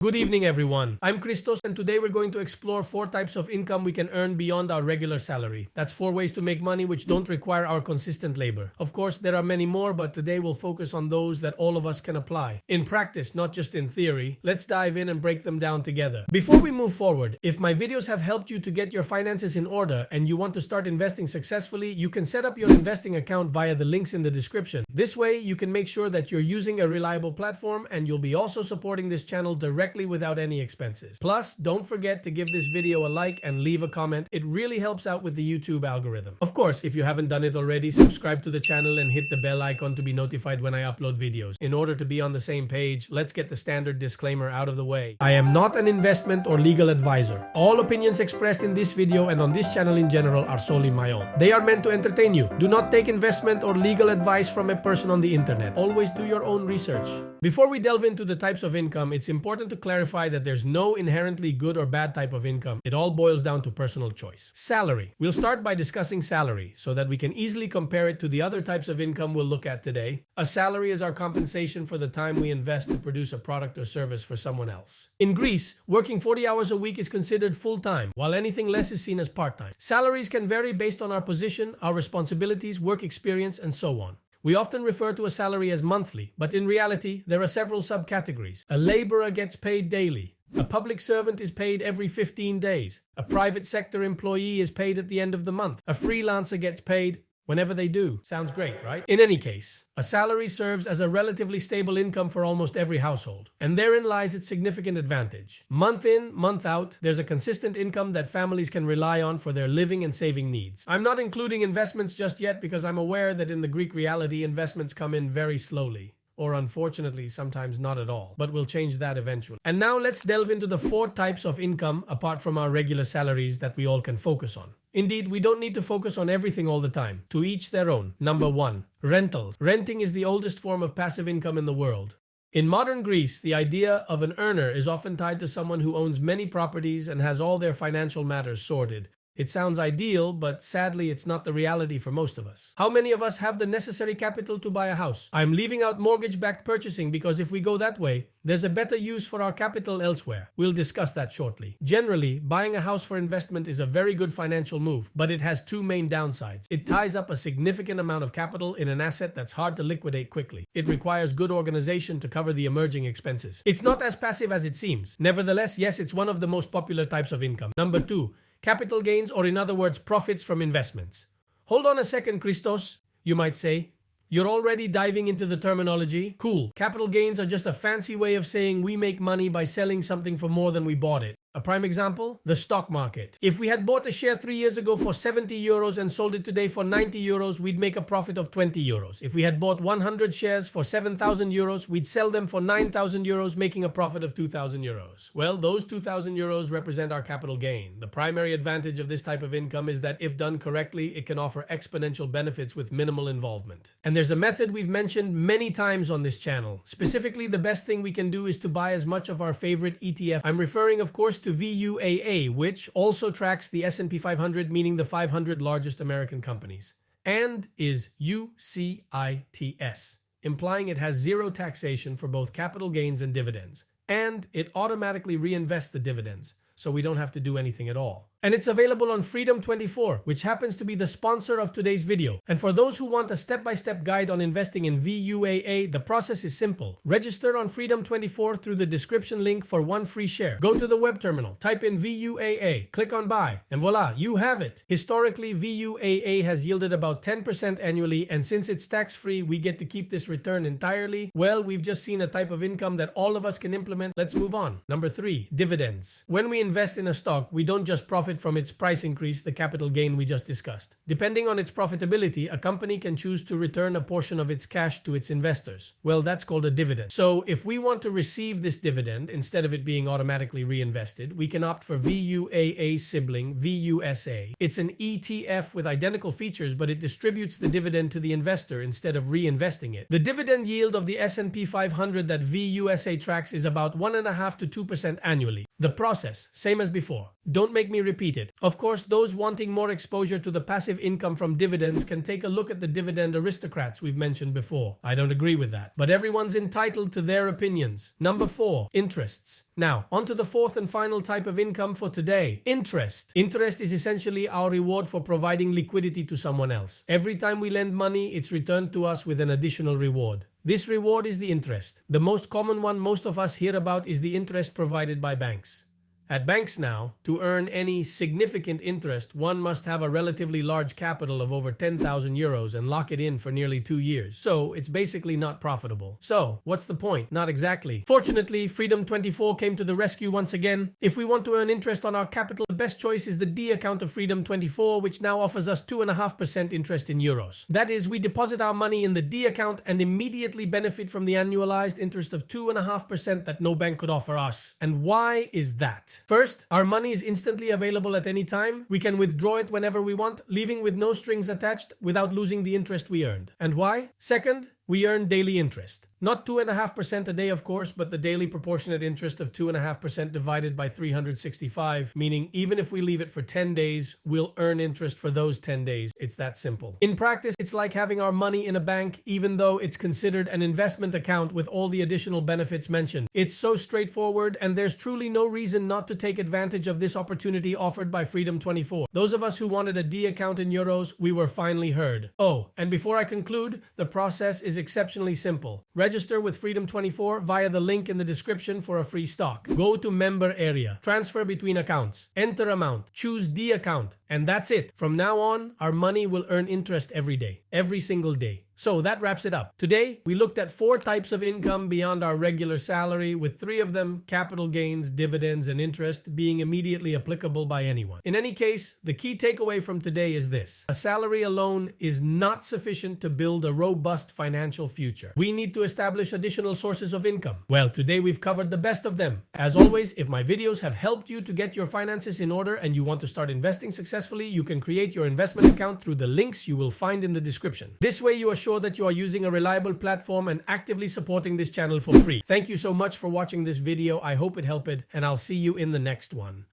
Good evening, everyone. I'm Christos, and today we're going to explore 4 types of income we can earn beyond our regular salary. That's 4 ways to make money which don't require our consistent labor. Of course, there are many more, but today we'll focus on those that all of us can apply. In practice, not just in theory. Let's dive in and break them down together. Before we move forward, if my videos have helped you to get your finances in order and you want to start investing successfully, you can set up your investing account via the links in the description. This way, you can make sure that you're using a reliable platform, and you'll be also supporting this channel directly without any expenses. Plus, don't forget to give this video a like and leave a comment. It really helps out with the YouTube algorithm. Of course, if you haven't done it already, subscribe to the channel and hit the bell icon to be notified when I upload videos. In order to be on the same page, let's get the standard disclaimer out of the way. I am not an investment or legal advisor. All opinions expressed in this video and on this channel in general are solely my own. They are meant to entertain you. Do not take investment or legal advice from a person on the internet. Always do your own research. Before we delve into the types of income, it's important to clarify that there's no inherently good or bad type of income. It all boils down to personal choice. Salary. We'll start by discussing salary so that we can easily compare it to the other types of income we'll look at today. A salary is our compensation for the time we invest to produce a product or service for someone else. In Greece, working 40 hours a week is considered full-time, while anything less is seen as part-time. Salaries can vary based on our position, our responsibilities, work experience, and so on. We often refer to a salary as monthly, but in reality, there are several subcategories. A laborer gets paid daily. A public servant is paid every 15 days. A private sector employee is paid at the end of the month. A freelancer gets paid whenever they do. Sounds great, right? In any case, a salary serves as a relatively stable income for almost every household. And therein lies its significant advantage. Month in, month out, there's a consistent income that families can rely on for their living and saving needs. I'm not including investments just yet because I'm aware that in the Greek reality, investments come in very slowly. Or unfortunately, sometimes not at all. But we'll change that eventually. And now let's delve into the 4 types of income apart from our regular salaries that we all can focus on. Indeed, we don't need to focus on everything all the time. To each their own. Number 1. Rentals. Renting is the oldest form of passive income in the world. In modern Greece, the idea of an earner is often tied to someone who owns many properties and has all their financial matters sorted. It sounds ideal, but sadly, it's not the reality for most of us. How many of us have the necessary capital to buy a house? I'm leaving out mortgage-backed purchasing because if we go that way, there's a better use for our capital elsewhere. We'll discuss that shortly. Generally, buying a house for investment is a very good financial move, but it has 2 main downsides. It ties up a significant amount of capital in an asset that's hard to liquidate quickly. It requires good organization to cover the emerging expenses. It's not as passive as it seems. Nevertheless, yes, it's one of the most popular types of income. Number 2. Capital gains, or in other words, profits from investments. Hold on a second, Christos, you might say. You're already diving into the terminology? Cool. Capital gains are just a fancy way of saying we make money by selling something for more than we bought it. A prime example? The stock market. If we had bought a share 3 years ago for 70 euros and sold it today for 90 euros, we'd make a profit of 20 euros. If we had bought 100 shares for 7,000 euros, we'd sell them for 9,000 euros, making a profit of 2,000 euros. Well, those 2,000 euros represent our capital gain. The primary advantage of this type of income is that if done correctly, it can offer exponential benefits with minimal involvement. And there's a method we've mentioned many times on this channel. Specifically, the best thing we can do is to buy as much of our favorite ETF. I'm referring, of course, to VUAA, which also tracks the S&P 500, meaning the 500 largest American companies, and is UCITS, implying it has 0 taxation for both capital gains and dividends, and it automatically reinvests the dividends, so we don't have to do anything at all. And it's available on Freedom24, which happens to be the sponsor of today's video. And for those who want a step-by-step guide on investing in VUAA, the process is simple. Register on Freedom24 through the description link for 1 free share. Go to the web terminal, type in VUAA, click on buy, and voila, you have it. Historically, VUAA has yielded about 10% annually, and since it's tax-free, we get to keep this return entirely. Well, we've just seen a type of income that all of us can implement. Let's move on. Number 3, dividends. When we invest in a stock, we don't just profit from its price increase, the capital gain we just discussed. Depending on its profitability, a company can choose to return a portion of its cash to its investors. Well, that's called a dividend. So if we want to receive this dividend, instead of it being automatically reinvested, we can opt for VUAA's sibling, VUSA. It's an ETF with identical features, but it distributes the dividend to the investor instead of reinvesting it. The dividend yield of the S&P 500 that VUSA tracks is about 1.5% to 2% annually. The process, same as before. Don't make me repeat it. Of course, those wanting more exposure to the passive income from dividends can take a look at the dividend aristocrats we've mentioned before. I don't agree with that, but everyone's entitled to their opinions. Number 4, interests. Now, on to the fourth and final type of income for today, interest. Interest is essentially our reward for providing liquidity to someone else. Every time we lend money, it's returned to us with an additional reward. This reward is the interest. The most common one most of us hear about is the interest provided by banks. At banks now, to earn any significant interest, one must have a relatively large capital of over 10,000 euros and lock it in for nearly 2 years. So it's basically not profitable. So what's the point? Not exactly. Fortunately, Freedom24 came to the rescue once again. If we want to earn interest on our capital, the best choice is the D account of Freedom24, which now offers us 2.5% interest in euros. That is, we deposit our money in the D account and immediately benefit from the annualized interest of 2.5% that no bank could offer us. And why is that? First, our money is instantly available at any time. We can withdraw it whenever we want, leaving with no strings attached without losing the interest we earned. And why? Second, we earn daily interest. Not 2.5% a day, of course, but the daily proportionate interest of 2.5% divided by 365, meaning even if we leave it for 10 days, we'll earn interest for those 10 days. It's that simple. In practice, it's like having our money in a bank, even though it's considered an investment account with all the additional benefits mentioned. It's so straightforward, and there's truly no reason not to take advantage of this opportunity offered by Freedom24. Those of us who wanted a D account in euros, we were finally heard. Oh, and before I conclude, the process is exceptionally simple. Register with Freedom24 via the link in the description for a free stock. Go to member area, transfer between accounts, enter amount, choose D account, and that's it. From now on, our money will earn interest every day, every single day. So that wraps it up. Today, we looked at 4 types of income beyond our regular salary, with 3 of them, capital gains, dividends, and interest, being immediately applicable by anyone. In any case, the key takeaway from today is this: a salary alone is not sufficient to build a robust financial future. We need to establish additional sources of income. Well, today we've covered the best of them. As always, if my videos have helped you to get your finances in order and you want to start investing successfully, you can create your investment account through the links you will find in the description. This way you are sure that you are using a reliable platform and actively supporting this channel for free. Thank you so much for watching this video. I hope it helped, and I'll see you in the next one.